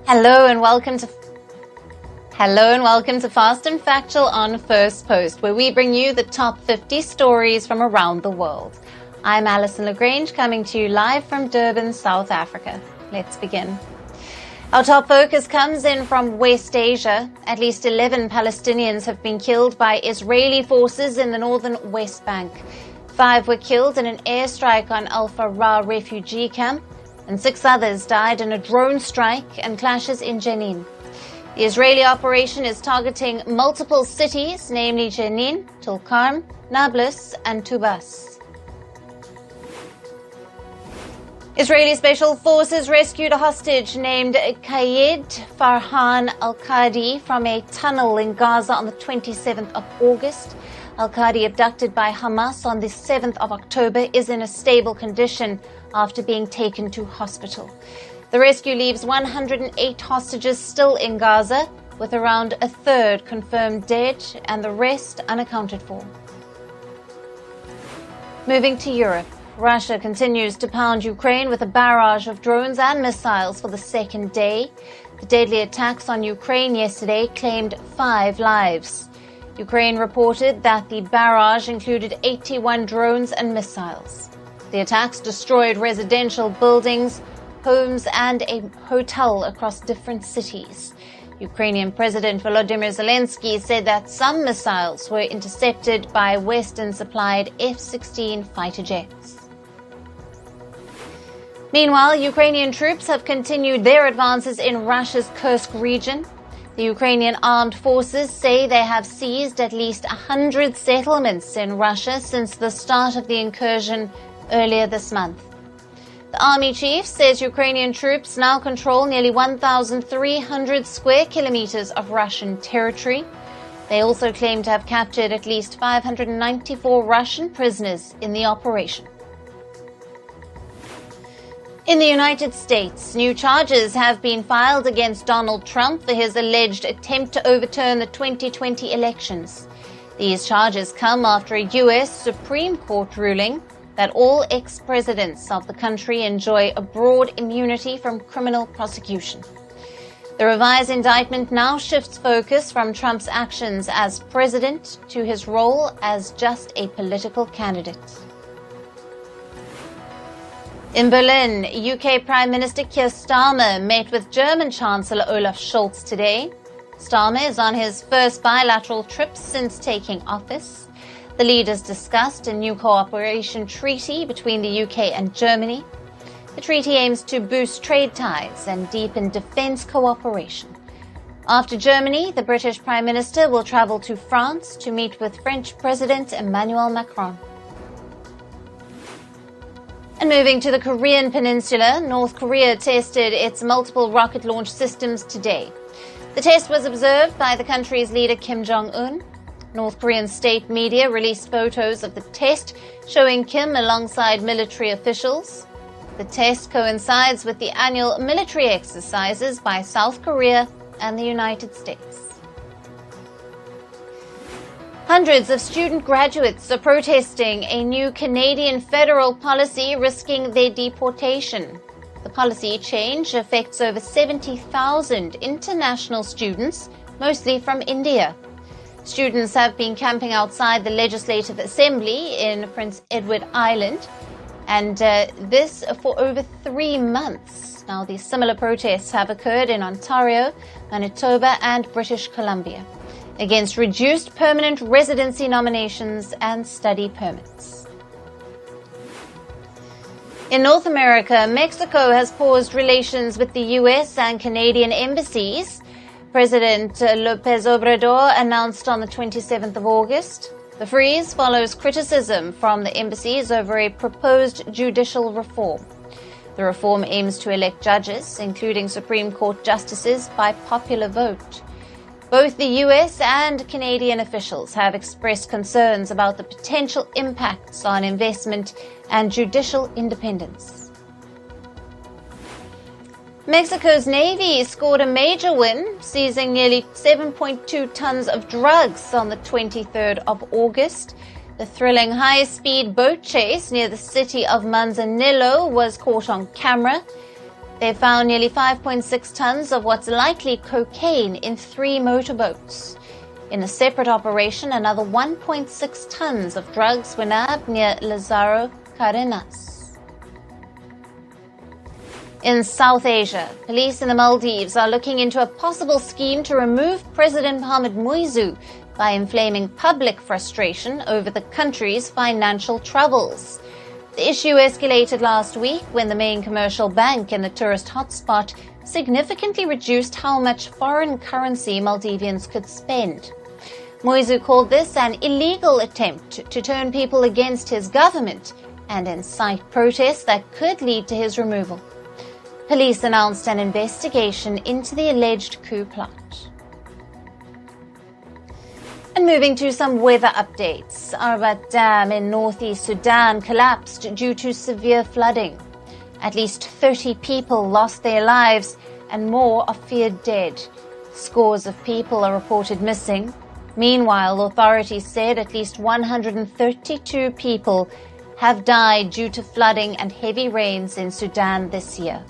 Hello and welcome to Fast and Factual on Firstpost, where we bring you the top 50 stories from around the world. I'm Alison Lagrange, coming to you live from Durban, South Africa. Let's begin. Our top focus comes in from West Asia. At least 11 Palestinians have been killed by Israeli forces in the northern West Bank. 5 were killed in an airstrike on Al-Farah refugee camp, and 6 others died in a drone strike and clashes in Jenin. The Israeli operation is targeting multiple cities, namely Jenin, Tulkarm, Nablus, and Tubas. Israeli special forces rescued a hostage named Qaid Farhan Alkadi from a tunnel in Gaza on the 27th of August. Alkadi, abducted by Hamas on the 7th of October, is in a stable condition after being taken to hospital. The rescue leaves 108 hostages still in Gaza, with around a third confirmed dead and the rest unaccounted for. Moving to Europe, Russia continues to pound Ukraine with a barrage of drones and missiles for the second day. The deadly attacks on Ukraine yesterday claimed 5 lives. Ukraine reported that the barrage included 81 drones and missiles. The attacks destroyed residential buildings, homes, and a hotel across different cities. Ukrainian President Volodymyr Zelensky said that some missiles were intercepted by Western-supplied F-16 fighter jets. Meanwhile, Ukrainian troops have continued their advances in Russia's Kursk region. The Ukrainian armed forces say they have seized at least 100 settlements in Russia since the start of the incursion earlier this month. The army chief says Ukrainian troops now control nearly 1,300 square kilometers of Russian territory. They also claim to have captured at least 594 Russian prisoners in the operation. In the United States, new charges have been filed against Donald Trump for his alleged attempt to overturn the 2020 elections. These charges come after a U.S. Supreme Court ruling that all ex-presidents of the country enjoy a broad immunity from criminal prosecution. The revised indictment now shifts focus from Trump's actions as president to his role as just a political candidate. In Berlin, UK Prime Minister Keir Starmer met with German Chancellor Olaf Scholz today. Starmer is on his first bilateral trip since taking office. The leaders discussed a new cooperation treaty between the UK and Germany. The treaty aims to boost trade ties and deepen defence cooperation. After Germany, the British Prime Minister will travel to France to meet with French President Emmanuel Macron. And moving to the Korean peninsula, North Korea tested its multiple rocket launch systems today. The test was observed by the country's leader Kim Jong-un. North Korean state media released photos of the test showing Kim alongside military officials. The test coincides with the annual military exercises by South Korea and the United States. Hundreds of student graduates are protesting a new Canadian federal policy risking their deportation. The policy change affects over 70,000 international students, mostly from India. Students have been camping outside the Legislative Assembly in Prince Edward Island, and this for over 3 months. Now, these similar protests have occurred in Ontario, Manitoba, and British Columbia against reduced permanent residency nominations and study permits. In North America, Mexico has paused relations with the U.S. and Canadian embassies. President López Obrador announced on the 27th of August. The freeze follows criticism from the embassies over a proposed judicial reform. The reform aims to elect judges, including Supreme Court justices, by popular vote. Both the U.S. and Canadian officials have expressed concerns about the potential impacts on investment and judicial independence. Mexico's Navy scored a major win, seizing nearly 7.2 tons of drugs on the 23rd of August. The thrilling high-speed boat chase near the city of Manzanillo was caught on camera. They found nearly 5.6 tons of what's likely cocaine in 3 motorboats. In a separate operation, another 1.6 tons of drugs were nabbed near Lazaro Cardenas. In South Asia, police in the Maldives are looking into a possible scheme to remove President Mohamed Muizu by inflaming public frustration over the country's financial troubles. The issue escalated last week when the main commercial bank in the tourist hotspot significantly reduced how much foreign currency Maldivians could spend. Muizu called this an illegal attempt to turn people against his government and incite protests that could lead to his removal. Police announced an investigation into the alleged coup plot. And moving to some weather updates. Arabat Dam in northeast Sudan collapsed due to severe flooding. At least 30 people lost their lives and more are feared dead. Scores of people are reported missing. Meanwhile, authorities said at least 132 people have died due to flooding and heavy rains in Sudan this year.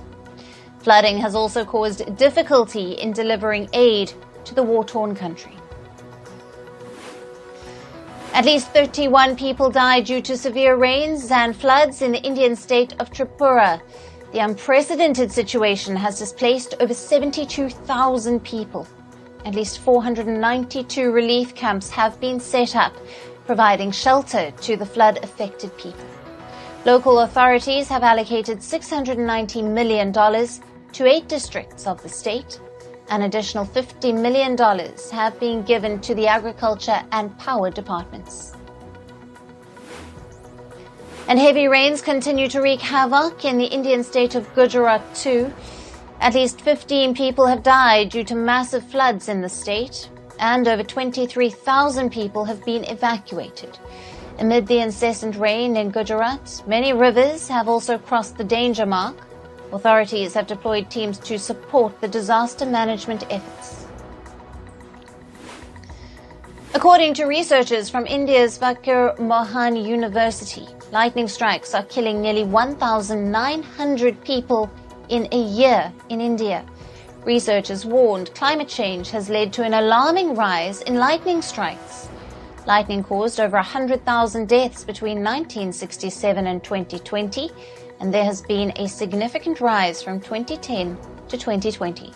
Flooding has also caused difficulty in delivering aid to the war-torn country. At least 31 people died due to severe rains and floods in the Indian state of Tripura. The unprecedented situation has displaced over 72,000 people. At least 492 relief camps have been set up, providing shelter to the flood-affected people. Local authorities have allocated $690 million to 8 districts of the state. An additional $50 million have been given to the agriculture and power departments. And heavy rains continue to wreak havoc in the Indian state of Gujarat too. At least 15 people have died due to massive floods in the state, and over 23,000 people have been evacuated. Amid the incessant rain in Gujarat, many rivers have also crossed the danger mark. Authorities have deployed teams to support the disaster management efforts. According to researchers from India's Fakir Mohan University, lightning strikes are killing nearly 1,900 people in a year in India. Researchers warned climate change has led to an alarming rise in lightning strikes. Lightning caused over 100,000 deaths between 1967 and 2020, and there has been a significant rise from 2010 to 2020.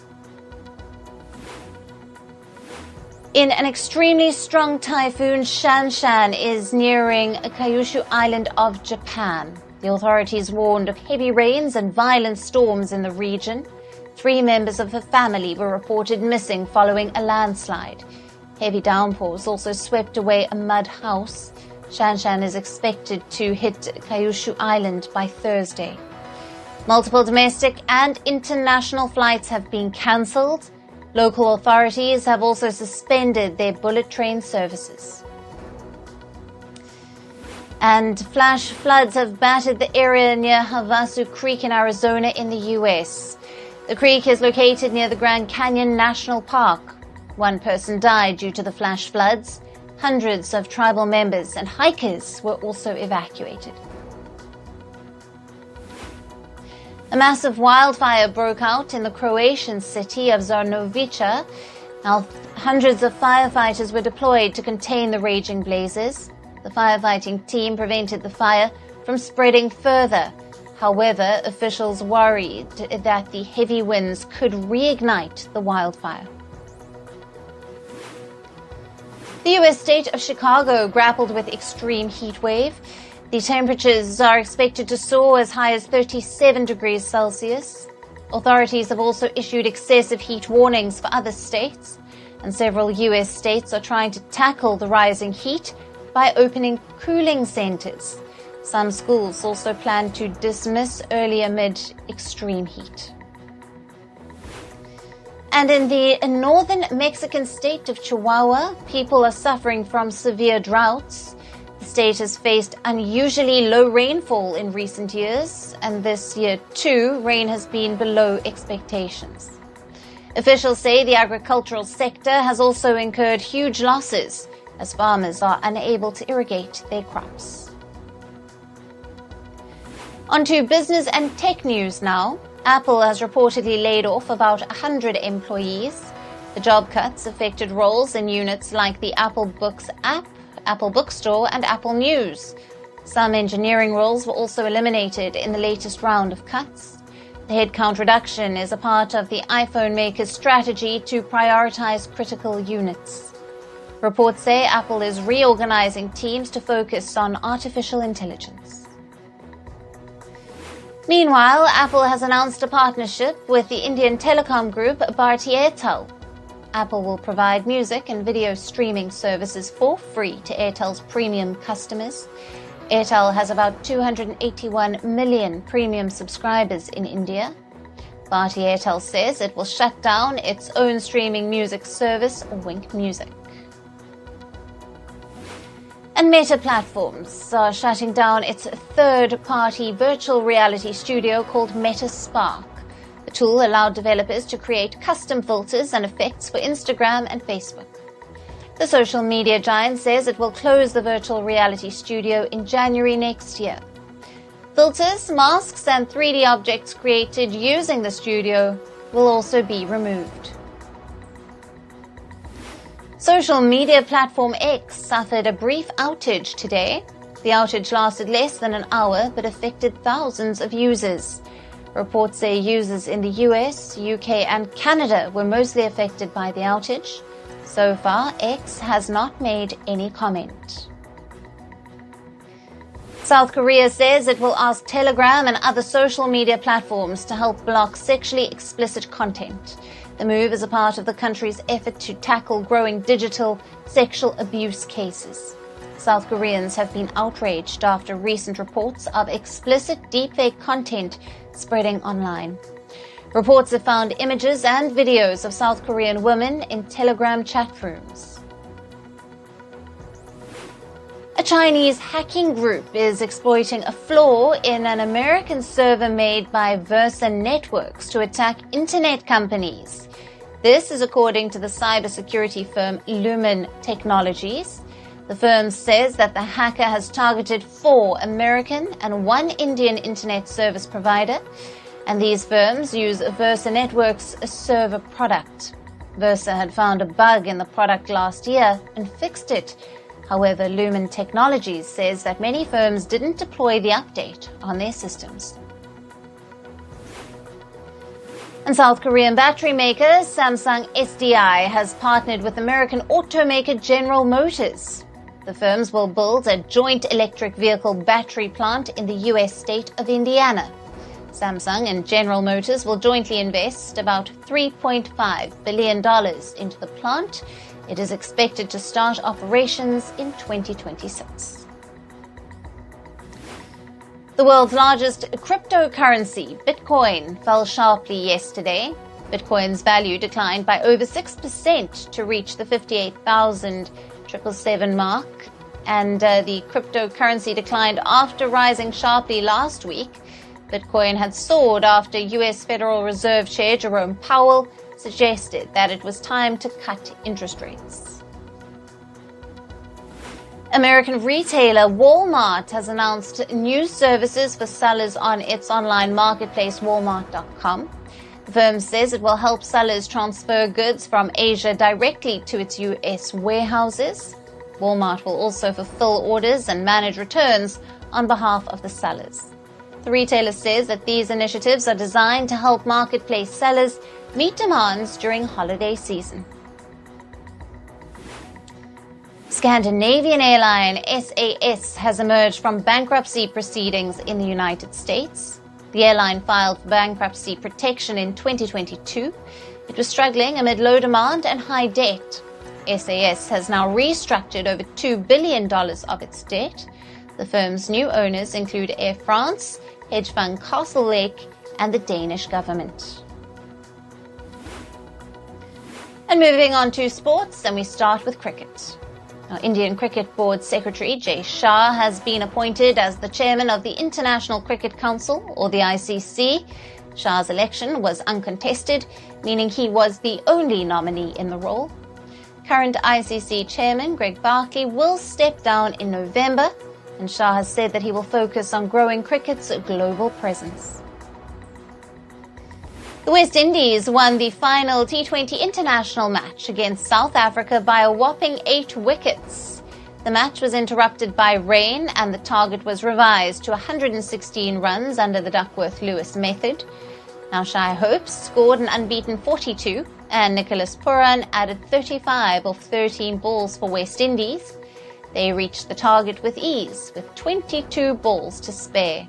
In an extremely strong typhoon, Shanshan is nearing Kyushu Island of Japan. The authorities warned of heavy rains and violent storms in the region. 3 members of her family were reported missing following a landslide. Heavy downpours also swept away a mud house. Shanshan is expected to hit Kyushu Island by Thursday. Multiple domestic and international flights have been cancelled. Local authorities have also suspended their bullet train services. And flash floods have battered the area near Havasu Creek in Arizona in the U.S. The creek is located near the Grand Canyon National Park. 1 person died due to the flash floods. Hundreds of tribal members and hikers were also evacuated. A massive wildfire broke out in the Croatian city of Zarnovica. Now, hundreds of firefighters were deployed to contain the raging blazes. The firefighting team prevented the fire from spreading further. However, officials worried that the heavy winds could reignite the wildfire. The U.S. state of Chicago grappled with extreme heat wave. The temperatures are expected to soar as high as 37 degrees Celsius. Authorities have also issued excessive heat warnings for other states, and several U.S. states are trying to tackle the rising heat by opening cooling centers. Some schools also plan to dismiss early amid extreme heat. And in the northern Mexican state of Chihuahua, people are suffering from severe droughts. The state has faced unusually low rainfall in recent years, and this year too, rain has been below expectations. Officials say the agricultural sector has also incurred huge losses as farmers are unable to irrigate their crops. On to business and tech news now. Apple has reportedly laid off about 100 employees. The job cuts affected roles in units like the Apple Books app, Apple Bookstore, and Apple News. Some engineering roles were also eliminated in the latest round of cuts. The headcount reduction is a part of the iPhone maker's strategy to prioritize critical units. Reports say Apple is reorganizing teams to focus on artificial intelligence. Meanwhile, Apple has announced a partnership with the Indian telecom group Bharti Airtel. Apple will provide music and video streaming services for free to Airtel's premium customers. Airtel has about 281 million premium subscribers in India. Bharti Airtel says it will shut down its own streaming music service, Wink Music. And Meta Platforms are shutting down its third-party virtual reality studio called Meta Spark. The tool allowed developers to create custom filters and effects for Instagram and Facebook. The social media giant says it will close the virtual reality studio in January next year. Filters, masks, and 3D objects created using the studio will also be removed. Social media platform X suffered a brief outage today. The outage lasted less than an hour but affected thousands of users. Reports say users in the US, UK, and Canada were mostly affected by the outage. So far, X has not made any comment. South Korea says it will ask Telegram and other social media platforms to help block sexually explicit content. The move is a part of the country's effort to tackle growing digital sexual abuse cases. South Koreans have been outraged after recent reports of explicit deepfake content spreading online. Reports have found images and videos of South Korean women in Telegram chat rooms. A Chinese hacking group is exploiting a flaw in an American server made by Versa Networks to attack internet companies. This is according to the cybersecurity firm Lumen Technologies. The firm says that the hacker has targeted 4 American and 1 Indian internet service provider, and these firms use Versa Networks' server product. Versa had found a bug in the product last year and fixed it. However, Lumen Technologies says that many firms didn't deploy the update on their systems. And South Korean battery maker Samsung SDI has partnered with American automaker General Motors. The firms will build a joint electric vehicle battery plant in the U.S. state of Indiana. Samsung and General Motors will jointly invest about $3.5 billion into the plant. It is expected to start operations in 2026. The world's largest cryptocurrency, Bitcoin, fell sharply yesterday. Bitcoin's value declined by over 6% to reach the 58,777 mark. And the cryptocurrency declined after rising sharply last week. Bitcoin had soared after U.S. Federal Reserve Chair Jerome Powell suggested that it was time to cut interest rates. American retailer Walmart has announced new services for sellers on its online marketplace Walmart.com. The firm says it will help sellers transfer goods from Asia directly to its U.S. warehouses. Walmart will also fulfill orders and manage returns on behalf of the sellers. The retailer says that these initiatives are designed to help marketplace sellers meet demands during holiday season. Scandinavian airline SAS has emerged from bankruptcy proceedings in the United States. The airline filed for bankruptcy protection in 2022. It was struggling amid low demand and high debt. SAS has now restructured over $2 billion of its debt. The firm's new owners include Air France, hedge fund Castle Lake, and the Danish government. And moving on to sports, and we start with cricket. Now, Indian Cricket Board Secretary Jay Shah has been appointed as the chairman of the International Cricket Council, or the ICC. Shah's election was uncontested, meaning he was the only nominee in the role. Current ICC chairman Greg Barkley will step down in November, and Shah has said that he will focus on growing cricket's global presence. The West Indies won the final T20 international match against South Africa by a whopping 8 wickets. The match was interrupted by rain and the target was revised to 116 runs under the Duckworth-Lewis method. Now Shy Hopes scored an unbeaten 42 and Nicholas Pooran added 35 off 13 balls for West Indies. They reached the target with ease, with 22 balls to spare.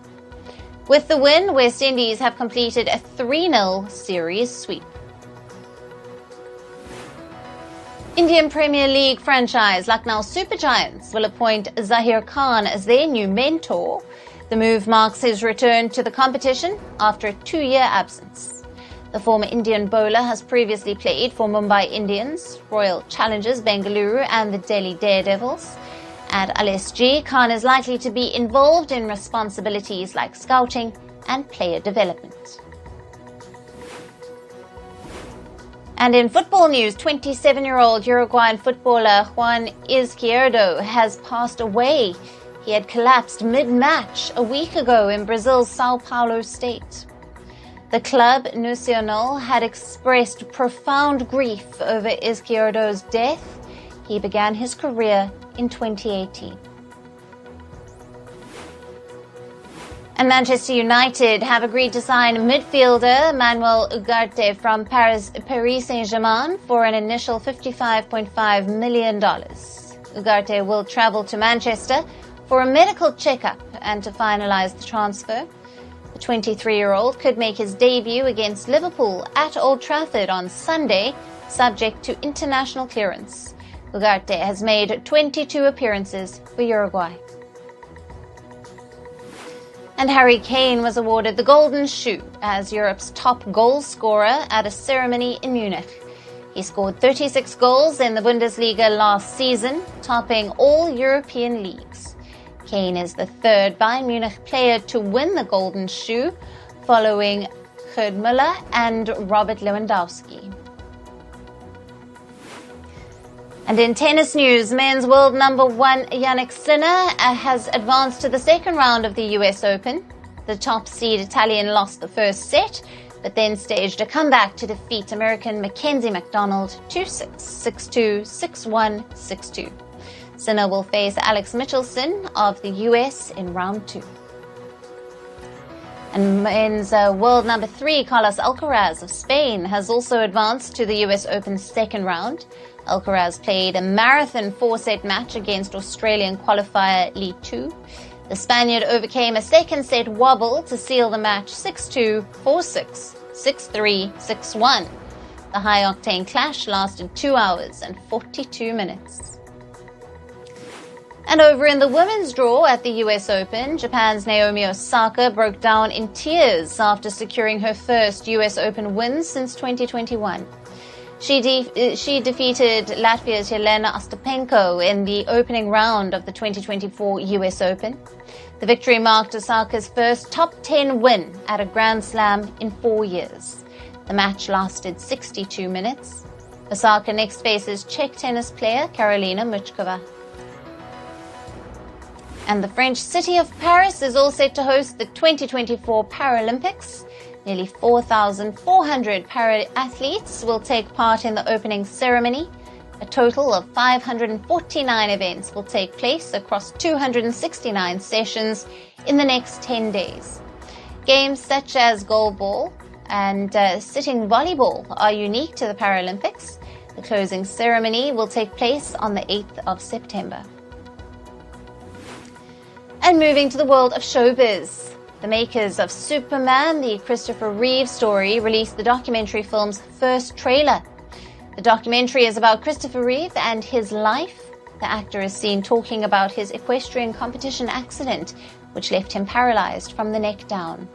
With the win, West Indies have completed a 3-0 series sweep. Indian Premier League franchise Lucknow Super Giants will appoint Zahir Khan as their new mentor. The move marks his return to the competition after a 2-year absence. The former Indian bowler has previously played for Mumbai Indians, Royal Challengers Bengaluru and the Delhi Daredevils. At LSG, Khan is likely to be involved in responsibilities like scouting and player development. And in football news, 27-year-old Uruguayan footballer Juan Izquierdo has passed away. He had collapsed mid-match a week ago in Brazil's Sao Paulo state. The club Nacional had expressed profound grief over Izquierdo's death. He began his career in 2018. And Manchester United have agreed to sign midfielder Manuel Ugarte from Paris Saint-Germain for an initial $55.5 million. Ugarte will travel to Manchester for a medical checkup and to finalize the transfer. The 23-year-old could make his debut against Liverpool at Old Trafford on Sunday, subject to international clearance. Ugarte has made 22 appearances for Uruguay. And Harry Kane was awarded the Golden Shoe as Europe's top goal scorer at a ceremony in Munich. He scored 36 goals in the Bundesliga last season, topping all European leagues. Kane is the third Bayern Munich player to win the Golden Shoe, following Gerd Müller and Robert Lewandowski. And in tennis news, men's world number 1 Jannik Sinner has advanced to the second round of the US Open. The top seed Italian lost the first set, but then staged a comeback to defeat American Mackenzie McDonald 2-6, 6-2, 6-1, 6-2. Sinner will face Alex Michelson of the US in round 2. And men's world number 3 Carlos Alcaraz of Spain has also advanced to the US Open second round. Alcaraz played a marathon 4-set match against Australian qualifier Li Tu. The Spaniard overcame a second set wobble to seal the match 6-2, 4-6, 6-3, 6-1. The high-octane clash lasted 2 hours and 42 minutes. And over in the women's draw at the US Open, Japan's Naomi Osaka broke down in tears after securing her first US Open win since 2021. She defeated Latvia's Jelena Ostapenko in the opening round of the 2024 US Open. The victory marked Osaka's first top 10 win at a Grand Slam in 4 years. The match lasted 62 minutes. Osaka next faces Czech tennis player Karolina Muchkova. And the French city of Paris is all set to host the 2024 Paralympics. Nearly 4,400 para-athletes will take part in the opening ceremony. A total of 549 events will take place across 269 sessions in the next 10 days. Games such as goalball and sitting volleyball are unique to the Paralympics. The closing ceremony will take place on the 8th of September. And moving to the world of showbiz. The makers of Superman, the Christopher Reeve story, released the documentary film's first trailer. The documentary is about Christopher Reeve and his life. The actor is seen talking about his equestrian competition accident, which left him paralyzed from the neck down.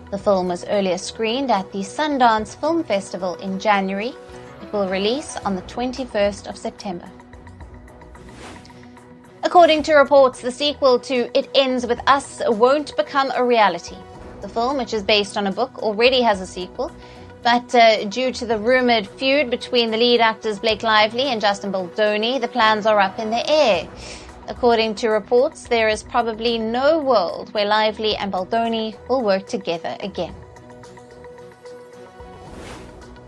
The film was earlier screened at the Sundance Film Festival in January. It will release on the 21st of September. According to reports, the sequel to It Ends With Us won't become a reality. The film, which is based on a book, already has a sequel, but due to the rumored feud between the lead actors Blake Lively and Justin Baldoni, the plans are up in the air. According to reports, there is probably no world where Lively and Baldoni will work together again.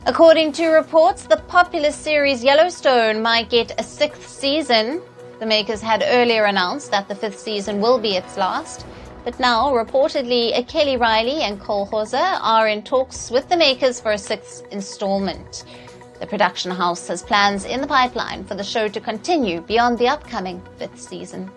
According to reports, the popular series Yellowstone might get a 6th season. The makers had earlier announced that the 5th season will be its last. But now, reportedly, Kelly Riley and Cole Hauser are in talks with the makers for a 6th installment. The production house has plans in the pipeline for the show to continue beyond the upcoming 5th season.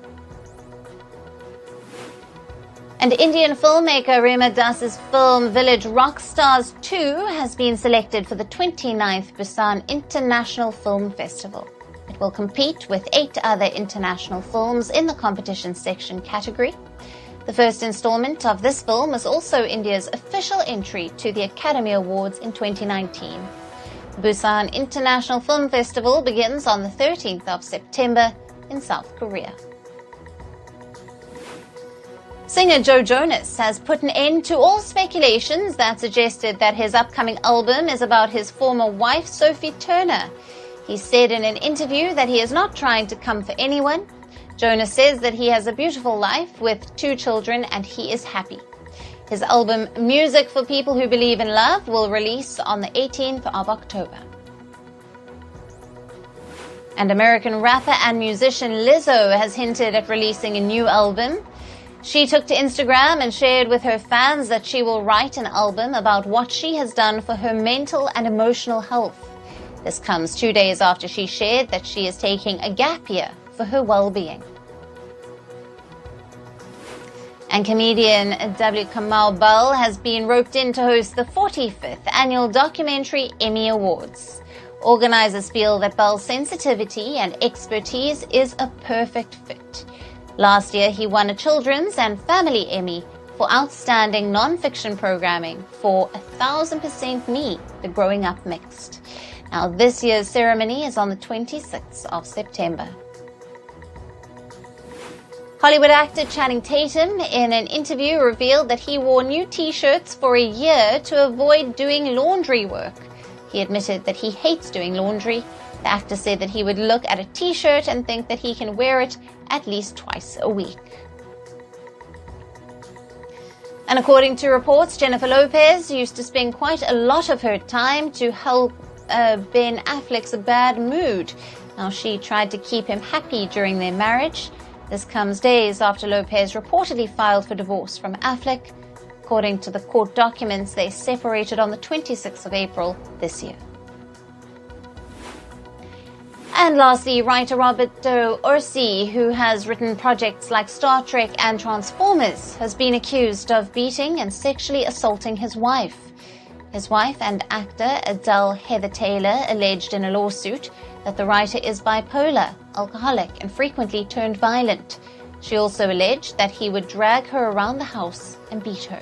And Indian filmmaker Rema Das's film Village Rockstars 2 has been selected for the 29th Busan International Film Festival. It will compete with 8 other international films in the competition section category. The first installment of this film was also India's official entry to the Academy Awards in 2019. The Busan International Film Festival begins on the 13th of September in South Korea. Singer Joe Jonas has put an end to all speculations that suggested that his upcoming album is about his former wife, Sophie Turner. He said in an interview that he is not trying to come for anyone. Jonas says that he has a beautiful life with 2 children and he is happy. His album Music for People Who Believe in Love will release on the 18th of October. And American rapper and musician Lizzo has hinted at releasing a new album. She took to Instagram and shared with her fans that she will write an album about what she has done for her mental and emotional health. This comes 2 days after she shared that she is taking a gap year for her well-being. And comedian W. Kamau Bell has been roped in to host the 45th Annual Documentary Emmy Awards. Organizers feel that Bell's sensitivity and expertise is a perfect fit. Last year, he won a Children's and Family Emmy for Outstanding Non-Fiction Programming for 1000% Me, the Growing Up Mixed. Now, this year's ceremony is on the 26th of September. Hollywood actor Channing Tatum, in an interview, revealed that he wore new T-shirts for a year to avoid doing laundry work. He admitted that he hates doing laundry. The actor said that he would look at a T-shirt and think that he can wear it at least twice a week. And according to reports, Jennifer Lopez used to spend quite a lot of her time to help Ben Affleck's bad mood. Now, she tried to keep him happy during their marriage. This comes days after Lopez reportedly filed for divorce from Affleck. According to the court documents, they separated on the 26th of April this year. And lastly, writer Roberto Orci, who has written projects like Star Trek and Transformers, has been accused of beating and sexually assaulting his wife. His wife and actor Adele Heather Taylor alleged in a lawsuit that the writer is bipolar, alcoholic, and frequently turned violent. She also alleged that he would drag her around the house and beat her.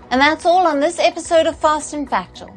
And that's all on this episode of Fast and Factual.